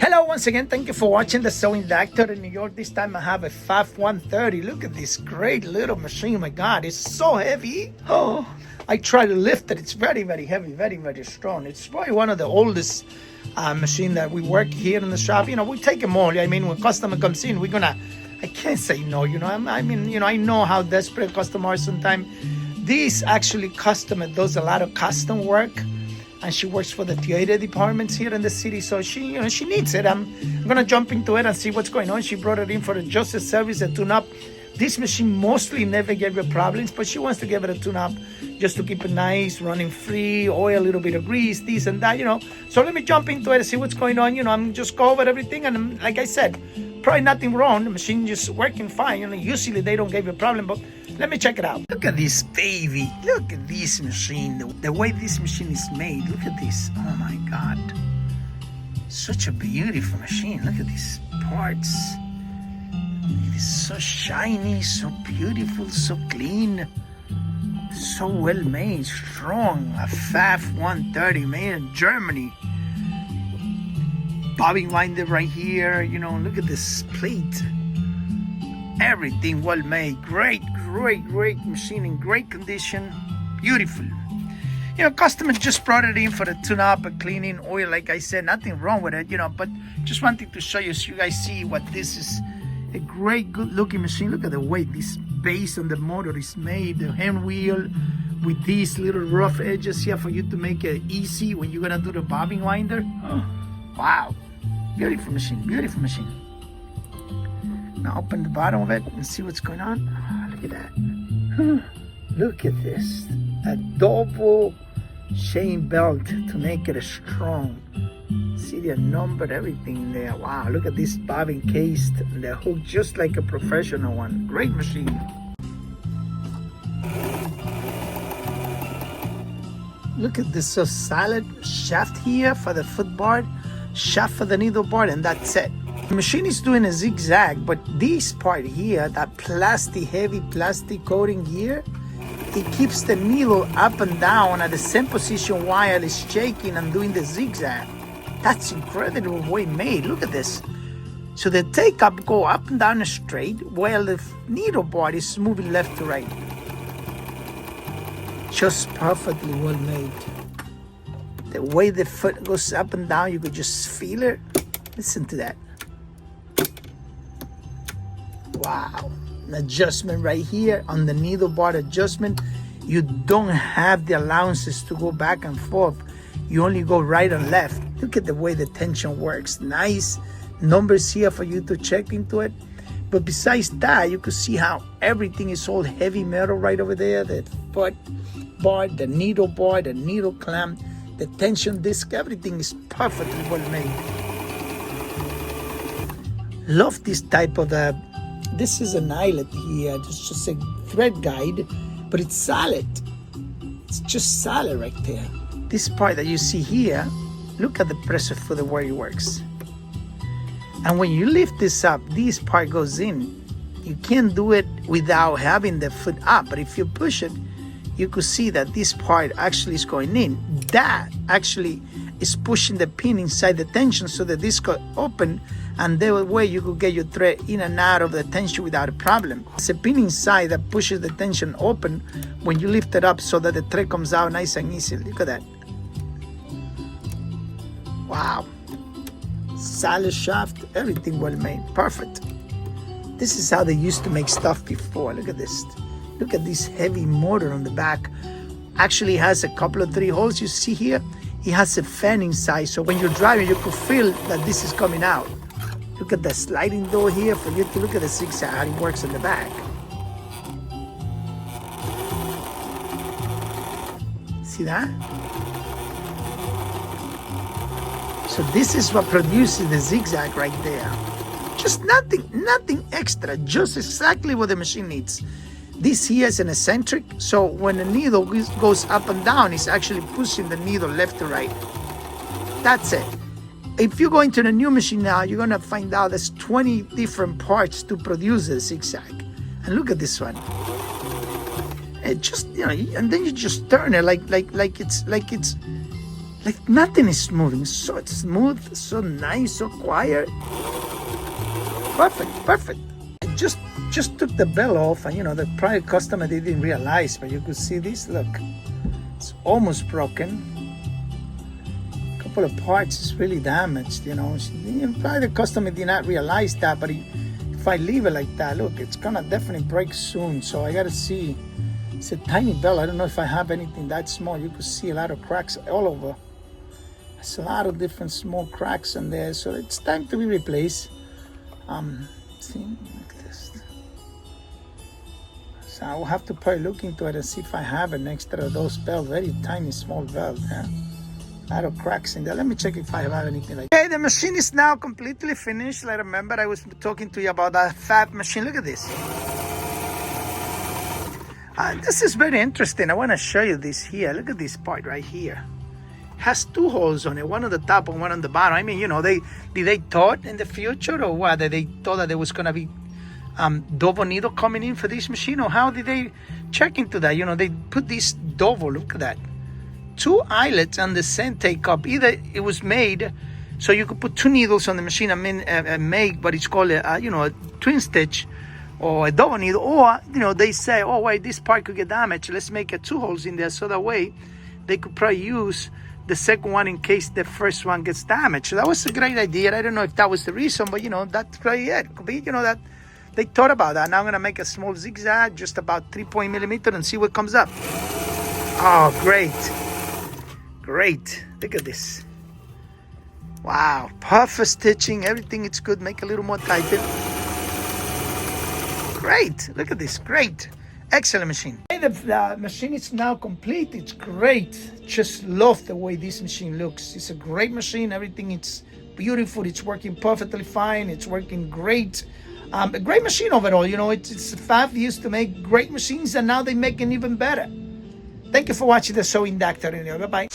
Hello once again, thank you for watching the Sewing Doctor in New York. This time I have a Pfaff 130. Look at this great little machine. My God, it's so heavy. Oh, I try to lift it. It's very, very heavy, very, very strong. It's probably one of the oldest machine that we work here in the shop. You know, we take them all. I mean, when customer comes in, I can't say no, you know. I mean, you know, I know how desperate customers are sometimes. This actually customer does a lot of custom work. And she works for the theater departments here in the city, so she needs it. I'm gonna jump into it and see what's going on. She brought it in for just a service, a tune-up. This machine mostly never gave her problems, but she wants to give it a tune-up just to keep it nice, running free, oil, a little bit of grease, this and that, you know. So let me jump into it and see what's going on. You know, I'm just go over everything, and like I said, probably nothing wrong. The machine just working fine. You know, usually they don't give you a problem, but let me check it out. Look at this baby. Look at this machine. The way this machine is made. Look at this. Oh my God. Such a beautiful machine. Look at these parts. It is so shiny, so beautiful, so clean. So well made, strong. A Pfaff 130 made in Germany. Bobbin winder right here. You know, look at this plate. Everything well made. Great machine in great condition. Beautiful. You know, customer just brought it in for the tune-up and cleaning, oil, like I said, nothing wrong with it, you know, but just wanted to show you so you guys see what this is. A great, good looking machine. Look at the way this base on the motor is made, the hand wheel with these little rough edges here for you to make it easy when you're gonna do the bobbin winder. Oh, wow. Beautiful machine, beautiful machine. Now open the bottom of it and see what's going on. Oh, look at that. Look at this. A double chain belt to make it strong. See the number, everything in there. Wow, look at this bobbin cased. The hook just like a professional one. Great machine. Look at this so solid shaft here for the foot bar, shaft for the needle bar, and that's it. The machine is doing a zigzag, but this part here, that plastic, heavy plastic coating here, it keeps the needle up and down at the same position while it's shaking and doing the zigzag. That's incredible way made. Look at this. So the take up go up and down straight while the needle bar is moving left to right. Just perfectly well made. The way the foot goes up and down, you could just feel it. Listen to that. Wow. An adjustment right here on the needle bar adjustment. You don't have the allowances to go back and forth. You only go right and left. Look at the way the tension works. Nice numbers here for you to check into it. But besides that, you can see how everything is all heavy metal right over there. The foot bar, the needle bar, the needle clamp, the tension disc, everything is perfectly well made. Love this type of this is an eyelet here. It's just a thread guide, but it's solid. It's just solid right there. This part that you see here, look at the pressure for the way it works. And when you lift this up, this part goes in. You can't do it without having the foot up, but if you push it, you could see that this part actually is going in. That actually is pushing the pin inside the tension so that this got open, and that way you could get your thread in and out of the tension without a problem. It's a pin inside that pushes the tension open when you lift it up so that the thread comes out nice and easy. Look at that. Wow. Solid shaft, everything well made. Perfect. This is how they used to make stuff before. Look at this. Look at this heavy motor on the back. Actually has a couple of 3 holes you see here. It has a fan inside, so when you're driving, you could feel that this is coming out. Look at the sliding door here for you to look at the zigzag, how it works in the back. See that? So this is what produces the zigzag right there. Just nothing extra, just exactly what the machine needs. This here is an eccentric, so when the needle goes up and down, it's actually pushing the needle left to right. That's it. If you go into the new machine now, you're gonna find out there's 20 different parts to produce a zigzag. And look at this one. It just, you know, and then you just turn it like like nothing is moving. So smooth, so nice, so quiet. Perfect, perfect. I just took the bell off, and the prior customer didn't realize, but you could see this. Look, it's almost broken. A couple of parts is really damaged. Probably the customer did not realize that, but if I leave it like that, look, it's gonna definitely break soon. So I gotta see. It's a tiny bell. I don't know if I have anything that small. You could see a lot of cracks all over. There's a lot of different small cracks in there, so it's time to be replaced. See, like this. So I will have to probably look into it and see if I have an extra of those bells. Very tiny, small bells. Yeah, a lot of cracks in there. Let me check if I have anything like that. Okay, the machine is now completely finished. I remember I was talking to you about that Pfaff machine. Look at this. This is very interesting. I want to show you this here. Look at this part right here. It has two holes on it, one on the top and one on the bottom. I mean, did they thought in the future, or what? That they thought that there was going to be double needle coming in for this machine, or how did they check into that? They put this double, look at that. Two eyelets on the same take up. Either it was made so you could put two needles on the machine and make what is called a twin stitch, or a double needle, or they say, oh wait, this part could get damaged, let's make two holes in there, so that way they could probably use the second one in case the first one gets damaged. So that was a great idea. I don't know if that was the reason, but that's probably it. Could be that they thought about that. Now I'm gonna make a small zigzag, just about 3 millimeter, and see what comes up. Oh, great, look at this. Wow, perfect stitching, everything is good. Make a little more tighten. Great, look at this, great, excellent machine. The machine is now complete. It's great. Just love the way this machine looks. It's a great machine. Everything, it's beautiful. It's working perfectly fine. It's working great. A great machine overall. It's Pfaff used to make great machines, and now they make it even better. Thank you for watching the Sewing Doctor. Bye bye.